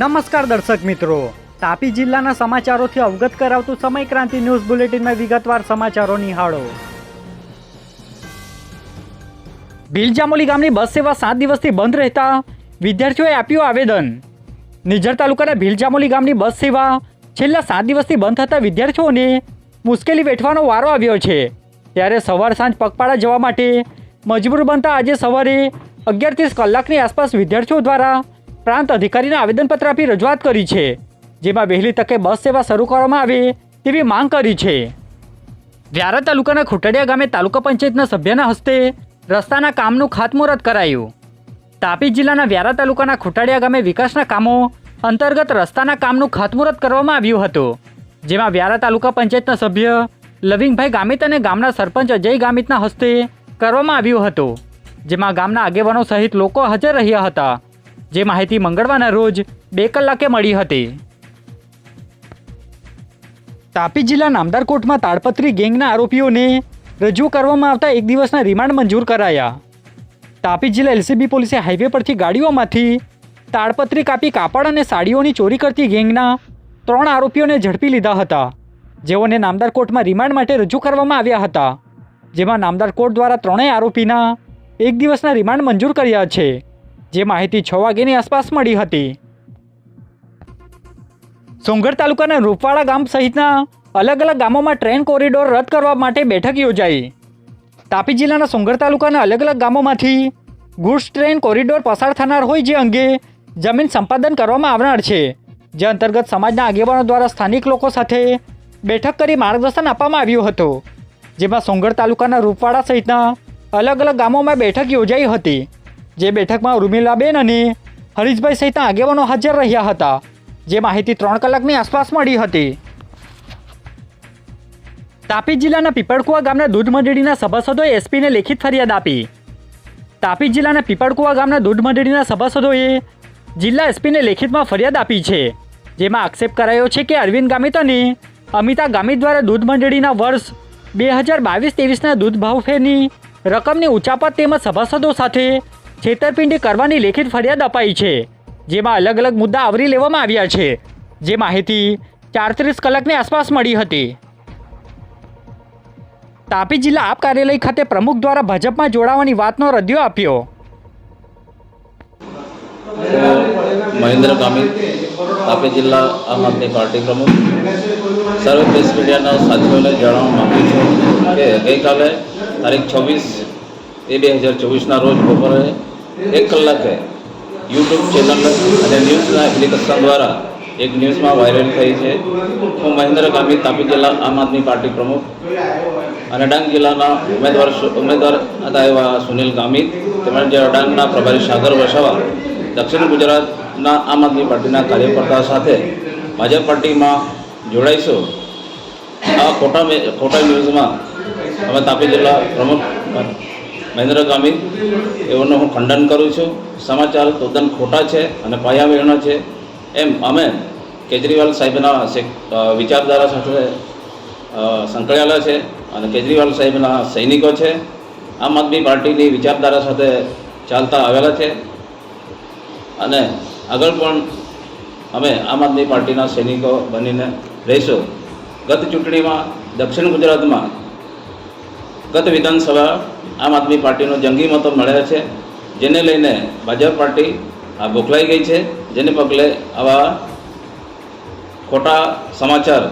નમસ્કાર દર્શક મિત્રો, તાપી જિલ્લાના સમાચારોથી અવગત કરાવતું સમય ક્રાંતિ ન્યૂઝ બુલેટિનમાં વિગતવાર સમાચારો નિહાળો। ભીલજામોલી ગામની બસ સેવા 7 દિવસથી બંધ રહેતા વિદ્યાર્થીઓએ આપ્યું આવેદન। નિઝર તાલુકાના ભીલજામોલી ગામની બસ સેવા છેલ્લા 7 દિવસથી બંધ થતા વિદ્યાર્થીઓને મુશ્કેલી વેઠવાનો વારો આવ્યો છે। ત્યારે સવાર સાંજ પગપાળા જવા માટે મજબૂર બનતા આજે સવારે 11:30 કલાકની આસપાસ વિદ્યાર્થીઓ દ્વારા પ્રાંત અધિકારીને આવેદનપત્ર આપી રજૂઆત કરી છે, જેમાં વહેલી તકે બસ સેવા શરૂ કરવામાં આવે તેવી માંગ કરી છે। વ્યારા તાલુકાના ખુટડિયા ગામે તાલુકા પંચાયતના સભ્યના હસ્તે રસ્તાના કામનું ખાતમુહૂર્ત કરાયું। તાપી જિલ્લાના વ્યારા તાલુકાના ખુટડિયા ગામે વિકાસના કામો અંતર્ગત રસ્તાના કામનું ખાતમુહૂર્ત કરવામાં આવ્યું હતું, જેમાં વ્યારા તાલુકા પંચાયતના સભ્ય લવિંગભાઈ ગામિત અને ગામના સરપંચ અજય ગામિતના હસ્તે કરવામાં આવ્યું હતું, જેમાં ગામના આગેવાનો સહિત લોકો હાજર રહ્યા હતા। જે માહિતી મંગળવારના રોજ 2 કલાકે મળી હતી। તાપી જિલ્લા નામદાર કોર્ટમાં તાડપત્રી ગેંગના આરોપીઓને રજૂ કરવામાં આવતા 1 દિવસના રિમાન્ડ મંજૂર કરાયા। તાપી જિલ્લા એલસીબી પોલીસે હાઈવે પરથી ગાડીઓમાંથી તાડપત્રી કાપી કાપડ અને સાડીઓની ચોરી કરતી ગેંગના 3 આરોપીઓને ઝડપી લીધા હતા, જેઓને નામદાર કોર્ટમાં રિમાન્ડ માટે રજૂ કરવામાં આવ્યા હતા, જેમાં નામદાર કોર્ટ દ્વારા 3 આરોપીના 1 દિવસના રિમાન્ડ મંજૂર કર્યા છે, જે માહિતી 6 વાગ્યાની આસપાસ મળી હતી। સોંગઢ તાલુકાના રૂપવાડા ગામ સહિતના અલગ અલગ ગામોમાં ટ્રેન કોરિડોર રદ કરવા માટે બેઠક યોજાઈ। તાપી જિલ્લાના સોંગઢ તાલુકાના અલગ અલગ ગામોમાંથી ગુડ્સ ટ્રેન કોરિડોર પસાર થનાર હોય જે અંગે જમીન સંપાદન કરવામાં આવનાર છે, જે અંતર્ગત સમાજના આગેવાનો દ્વારા સ્થાનિક લોકો સાથે બેઠક કરી માર્ગદર્શન આપવામાં આવ્યું હતું, જેમાં સોંગઢ તાલુકાના રૂપવાડા સહિતના અલગ અલગ ગામોમાં બેઠક યોજાઈ હતી। જે બેઠકમાં ઉર્મિલાબેન અને હરીશભાઈ સહિતના આગેવાનો હાજર રહ્યા હતા, જે માહિતી 3 કલાકની આસપાસ મળી હતી। તાપી જિલ્લાના પીપળકુવા ગામના દૂધ મંડળીના સભાસદોએ એસપીને લેખિત ફરિયાદ આપી। તાપી જિલ્લાના પીપળકુવા ગામના દૂધ મંડળીના સભાસદોએ જિલ્લા એસપીને લેખિતમાં ફરિયાદ આપી છે, જેમાં આક્ષેપ કરાયો છે કે અરવિંદ ગામિત અને અમિતા ગામિત દ્વારા દૂધ મંડળીના વર્ષ 2022-23ના દૂધ ભાવફેરની રકમની ઉચાપત તેમજ સભાસદો સાથે છેતરપિંડી કરવાની લેખિત ફરિયાદ અપાઈ છે, જેમાં અલગ અલગ મુદ્દા આવરી લેવામાં આવ્યા છે, જે માહિતી 34 કલાકની આસપાસ મળી હતી। તાપી જિલ્લા આપ કાર્યાલય ખાતે પ્રમુખ દ્વારા ભાજપમાં જોડાવાની વાતનો રદિયો આપ્યો। મહેન્દ્ર ગામિત, તાપી જિલ્લા આમ આદમી પાર્ટી પ્રમુખ, સર્વે પ્રેસ મીડિયાના સાથીઓને જણાવવા માગું છું કે ગઈકાલે તારીખ 26/2/2024ના રોજ બપોરે 1 કલાકે યુટ્યુબ ચેનલ અને ન્યૂઝના એપ્લિકેશન દ્વારા એક ન્યૂઝમાં વાયરલ થઈ છે। હું મહેન્દ્ર ગામિત, તાપી જિલ્લા આમ આદમી પાર્ટી પ્રમુખ અને ડાંગ જિલ્લાના ઉમેદવાર હતા એવા સુનિલ ગામિત તેમજ ડાંગના પ્રભારી સાગર વસાવા દક્ષિણ ગુજરાતના આમ આદમી પાર્ટીના કાર્યકર્તાઓ સાથે ભાજપ પાર્ટીમાં જોડાઈશું। આ ખોટા ન્યૂઝમાં અમે તાપી જિલ્લા પ્રમુખ મહેન્દ્ર ગામિત એઓનું હું ખંડન કરું છું। સમાચાર તદ્દન ખોટા છે અને પાયાવિહોણા છે, એમ અમે કેજરીવાલ સાહેબના વિચારધારા સાથે સંકળાયેલા છે અને કેજરીવાલ સાહેબના સૈનિકો છે, આમ આદમી પાર્ટીની વિચારધારા સાથે ચાલતા આવેલા છે અને આગળ પણ અમે આમ આદમી પાર્ટીના સૈનિકો બનીને રહીશું। ગત ચૂંટણીમાં દક્ષિણ ગુજરાતમાં ગત વિધાનસભા આમ આદમી પાર્ટીનો જંગી મતો મળ્યા છે, જેને લઈને ભાજપ પાર્ટી બોખલાઈ ગઈ છે, જેને પગલે આવા ખોટા સમાચાર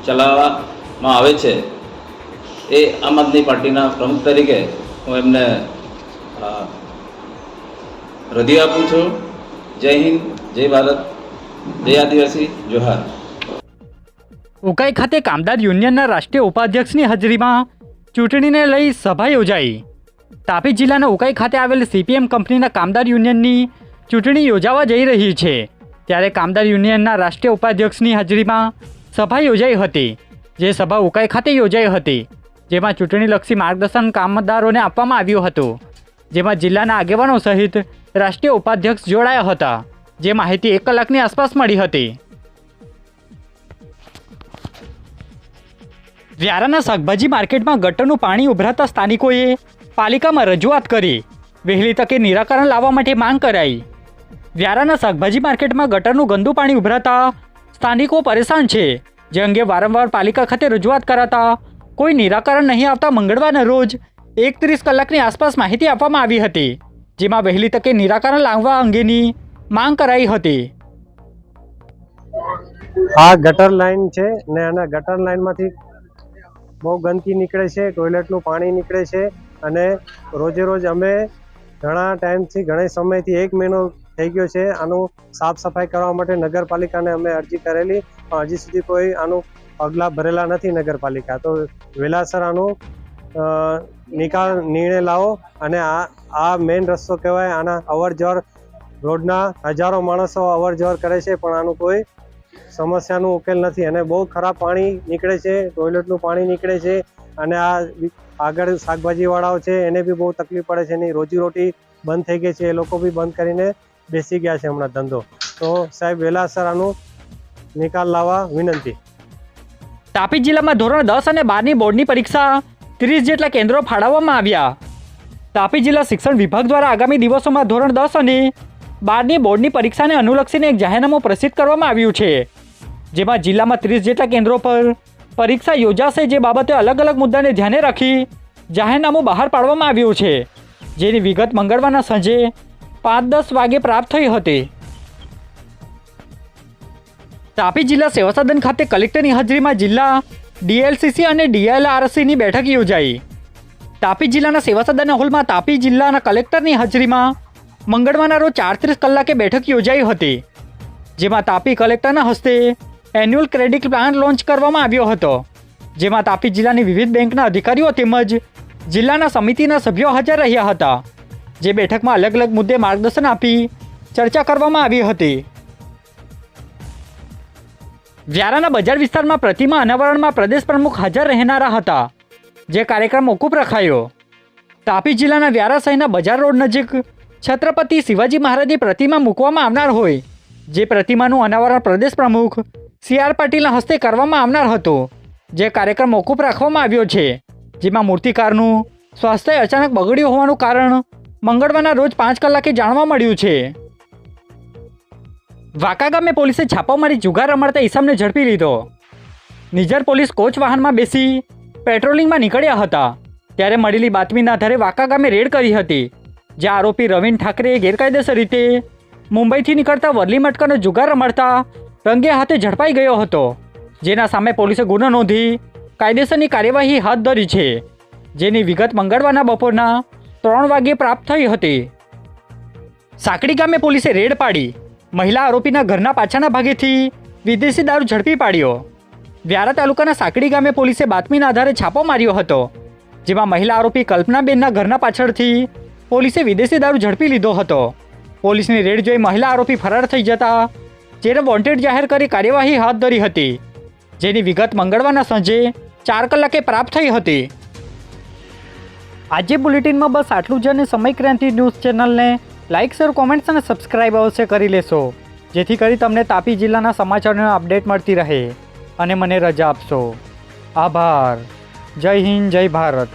ચલાવવામાં આવે છે। એ આમ આદમી પાર્ટીના પ્રમુખ તરીકે હું એમને હૃદય આપું છું। જય હિન્દ, જય ભારત, જય આદિવાસી, જોહાર। ઉકાઈ ખાતે કામદાર યુનિયનના રાષ્ટ્રીય ઉપાધ્યક્ષની હાજરીમાં ચૂંટણીને લઈ સભા યોજાઈ। તાપી જિલ્લાના ઉકાઈ ખાતે આવેલ સીપીએમ કંપનીના કામદાર યુનિયનની ચૂંટણી યોજાવા જઈ રહી છે, ત્યારે કામદાર યુનિયનના રાષ્ટ્રીય ઉપાધ્યક્ષની હાજરીમાં સભા યોજાઈ હતી, જે સભા ઉકાઈ ખાતે યોજાઈ હતી, જેમાં ચૂંટણીલક્ષી માર્ગદર્શન કામદારોને આપવામાં આવ્યું હતું, જેમાં જિલ્લાના આગેવાનો સહિત રાષ્ટ્રીય ઉપાધ્યક્ષ જોડાયા હતા, જે માહિતી 1 કલાકની આસપાસ મળી હતી। વ્યારાના શાકભાજી માર્કેટમાં ગટરનું પાણી ઉભરાતા સ્થાનિકોએ પાલિકામાં રજૂઆત કરી વહેલી તકે નિરાકરણ લાવવા માટે માંગ કરાઈ। વ્યારાના શાકભાજી માર્કેટમાં ગટરનું ગંદુ પાણી ઉભરાતા સ્થાનિકો પરેશાન છે, જે અંગે વારંવાર પાલિકા ખાતે રજૂઆત કરાતા કોઈ નિરાકરણ નહીં આવતા મંગળવારના રોજ 31 કલાકની આસપાસ માહિતી આપવામાં આવી હતી, જેમાં વહેલી તકે નિરાકરણ લાવવા અંગેની માંગ કરાઈ હતી. આ ગટર લાઈન છે ને આના ગટર લાઈનમાંથી બહુ ગંદકી નીકળે છે, ટોયલેટનું પાણી નીકળે છે અને રોજે રોજ અમે ઘણા ટાઈમથી ઘણા સમયથી 1 મહિનો થઈ ગયો છે આનું સાફ સફાઈ કરવા માટે નગરપાલિકાને અમે અરજી કરેલી, પણ હજી સુધી કોઈ આનું પગલાં ભરેલા નથી નગરપાલિકા. તો વહેલાસર આનું નિર્ણય લાવો અને આ મેઇન રસ્તો કહેવાય. આના અવર જવર રોડના હજારો માણસો અવર જવર કરે છે, પણ આનું કોઈ સમસ્યાનો ઉકેલ નથી અને બહુ ખરાબ પાણી નીકળે છે, ટોયલેટનું પાણી નીકળે છે અને આ આગળ શાકભાજીવાળાઓ છે એને બી બહુ તકલીફ પડે છે. એની રોજીરોટી બંધ થઈ ગઈ છે, એ લોકો બી બંધ કરીને બેસી ગયા છે હમણાં ધંધો. તો સાહેબ વહેલાસર આનું નિકાલ લાવવા વિનંતી. તાપી જિલ્લામાં ધોરણ 10 અને 12ની બોર્ડની પરીક્ષા 30 જેટલા કેન્દ્રો ફાળવવામાં આવ્યા. તાપી જિલ્લા શિક્ષણ વિભાગ દ્વારા આગામી દિવસોમાં ધોરણ 10 અને 12ની બોર્ડની પરીક્ષાને અનુલક્ષીને એક જાહેરનામું પ્રસિદ્ધ કરવામાં આવ્યું છે, જેમાં જિલ્લામાં 30 જેટલા કેન્દ્રો પર પરીક્ષા યોજાશે, જે બાબતે અલગ અલગ મુદ્દાને ધ્યાને રાખી જાહેરનામું બહાર પાડવામાં આવ્યું છે, જેની વિગત મંગળવારના સાંજે 5:10 વાગે પ્રાપ્ત થઈ હતી. તાપી જિલ્લા સેવા સદન ખાતે કલેક્ટરની હાજરીમાં જિલ્લા ડીએલસીસી અને ડીએલઆરસીની બેઠક યોજાઈ. તાપી જિલ્લાના સેવા સદન હોલમાં તાપી જિલ્લાના કલેક્ટરની હાજરીમાં મંગળવારના રોજ 4:30 કલાકે બેઠક યોજાઈ હતી, જેમાં તાપી કલેક્ટરના હસ્તે એન્યુઅલ ક્રેડિટ પ્લાન લોન્ચ કરવામાં આવ્યો હતો, જેમાં તાપી જિલ્લાની વિવિધ બેંકના અધિકારીઓ તેમજ જિલ્લાના સમિતિના સભ્યો હાજર રહ્યા હતા, જે બેઠકમાં અલગ અલગ મુદ્દે માર્ગદર્શન આપી ચર્ચા કરવામાં આવી હતી. વ્યારાના બજાર વિસ્તારમાં પ્રતિમા અનાવરણમાં પ્રદેશ પ્રમુખ હાજર રહેનારા હતા, જે કાર્યક્રમ મોકૂફ રખાયો. તાપી જિલ્લાના વ્યારા શહેરના બજાર રોડ નજીક છત્રપતિ શિવાજી મહારાજની પ્રતિમા મૂકવામાં આવનાર હોય, જે પ્રતિમાનું અનાવરણ પ્રદેશ પ્રમુખ CR પાટીલના હસ્તે કરવામાં આવનાર હતું, જે કાર્યક્રમ મોકૂફ રાખવામાં આવ્યો છે, જેમાં મૂર્તિકારનું સ્વાસ્થ્ય અચાનક બગડ્યું હોવાનું કારણ મંગળવારના રોજ 5 કલાકે જાણવા મળ્યું છે. વાંકા ગામે પોલીસે છાપો મારી જુગાર રમાડતા ઈસમને ઝડપી લીધો. નિઝર પોલીસ કોચ વાહનમાં બેસી પેટ્રોલિંગમાં નીકળ્યા હતા, ત્યારે મળેલી બાતમીના આધારે વાંકા ગામે રેડ કરી હતી, જ્યાં આરોપી રવિન ઠાકરે ગેરકાયદેસર રીતે મુંબઈથી નીકળતા વરલી મટકાનો જુગાર રમાડતા રંગે હાથે ઝડપાઈ ગયો હતો, જેના સામે પોલીસે ગુનો નોંધી કાયદેસરની કાર્યવાહી હાથ ધરી છે, જેની વિગત મંગળવારના બપોરના 3 વાગ્યે પ્રાપ્ત થઈ હતી. સાંકડી ગામે પોલીસે રેડ પાડી મહિલા આરોપીના ઘરના પાછળના ભાગેથી વિદેશી દારૂ ઝડપી પાડ્યો. વ્યારા તાલુકાના સાંકડી ગામે પોલીસે બાતમીના આધારે છાપો માર્યો હતો, જેમાં મહિલા આરોપી કલ્પનાબેનના ઘરના પાછળથી પોલીસે વિદેશી દારૂ ઝડપી લીધો હતો. પોલીસની રેડ જોઈ મહિલા આરોપી ફરાર થઈ જતા જેને વોન્ટેડ જાહેર કરી કાર્યવાહી હાથ ધરી હતી, જેની વિગત મંગળવારના સાંજે 4 કલાકે પ્રાપ્ત થઈ હતી. આજે બુલેટિનમાં બસ આટલું જ અને સમય ક્રાંતિ ન્યૂઝ ચેનલને લાઇક, શેર, કોમેન્ટ્સ અને સબસ્ક્રાઇબ અવશ્ય કરી લેશો, જેથી કરી તમને તાપી જિલ્લાના સમાચારોનો અપડેટ મળતી રહે અને મને રજા આપશો. આભાર. જય હિન્દ, જય ભારત.